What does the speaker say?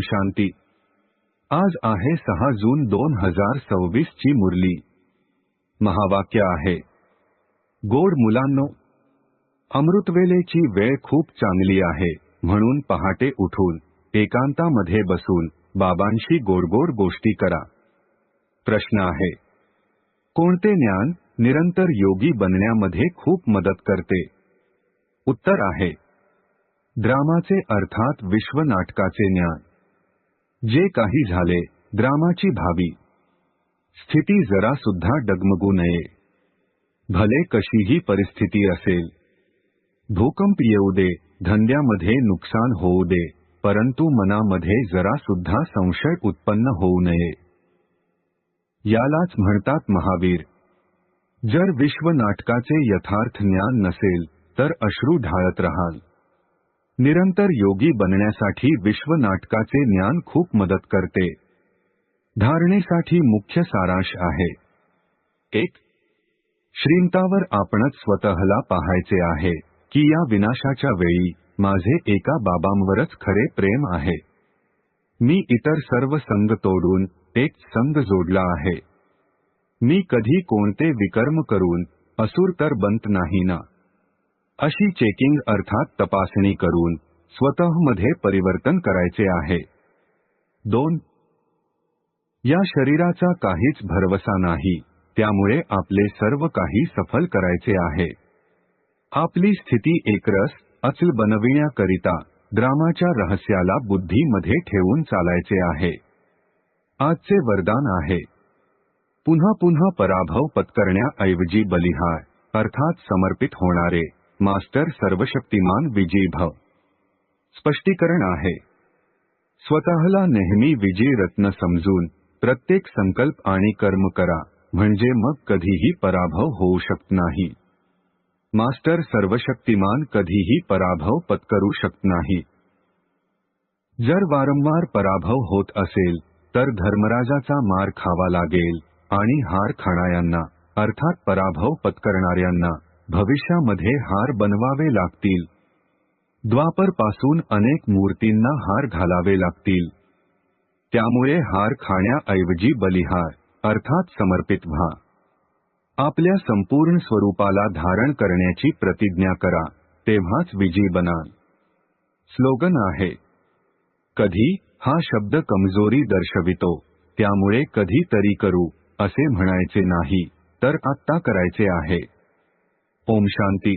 शांती। आज आहे 6 जून 2026 ची मुरली। महावाक्य आहे, गोड मुलांनो, अमृतवेलेची वेळ खूप चांगली आहे, म्हणून पहाटे उठून एकांतामध्ये बसून बाबांशी गोड गोष्टी करा। प्रश्न आहे, कोणते ज्ञान निरंतर योगी बनण्यामध्ये खूप मदत करते? उत्तर आहे, ड्रामाचे अर्थात विश्व नाटकाचे ज्ञान। जे काही झाले, ड्रामाची भावी स्थिती जरा सुद्धा डगमगू नये। भले कशीही परिस्थिती असेल, भूकंप येऊ दे, धंद्यामध्ये नुकसान होऊ दे, परंतु मनामध्ये जरा सुद्धा संशय उत्पन्न होऊ नये। यालाच म्हणतात महावीर। जर विश्व नाटकाचे यथार्थ ज्ञान नसेल तर अश्रू ढाळत राहाल। निरंतर योगी बनण्यासाठी विश्व नाटकाचे ज्ञान खूप मदत करते। धारणेसाठी मुख्य सारांश आहे, 1. श्रीमंतावर आपणच स्वतःला पाहायचे आहे की या विनाशाच्या वेळी माझे एका बाबांवरच खरे प्रेम आहे। मी इतर सर्व संग तोडून एक संग जोडला आहे। मी कधी कोणते विकर्म करून असुर तर बनत नाही ना। अशी चेकिंग अर्थात तपासणी करून स्वतःमध्ये परिवर्तन करायचे आहे। 2. या शरीराचा काहीच भरवसा नाही, त्यामुळे आपले सर्व काही सफल करायचे आहे। आपली स्थिती एकरस अचल बनविण्याकरिता ड्रामाच्या रहस्याला बुद्धीमध्ये ठेवून चालायचे आहे। आजचे वरदान आहे, पुन्हा पुन्हा पराभव पत्करण्याऐवजी बलिहार अर्थात समर्पित होणारे मास्टर सर्वशक्तिमान विजयी भव। स्पष्टीकरण आहे, स्वतःला नेहमी विजयी रत्न समजून प्रत्येक संकल्प आणि कर्म करा, म्हणजे मग कधीही पराभव होऊ शकत नाही। मास्टर सर्वशक्तिमान कधीही पराभव पत्करू शकत नाही। जर वारंवार पराभव होत असेल तर धर्मराजाचा मार खावा लागेल आणि हार खाणाऱ्यांना अर्थात पराभव पत्करणाऱ्यांना भविष्यामध्ये हार बनवावे लागतील। द्वापर पासून अनेक मूर्तींना हार घालावे लागतील। त्यामुळे हार खाण्याऐवजी बलिहार अर्थात समर्पित व्हा। आपल्या संपूर्ण स्वरूपाला धारण करण्याची प्रतिज्ञा करा, तेव्हाच विजयी बनाल। स्लोगन आहे, कधी हा शब्द कमजोरी दर्शवितो, त्यामुळे कधी तरी करू असे म्हणायचे नाही, तर आत्ता करायचे आहे। ओम शांती।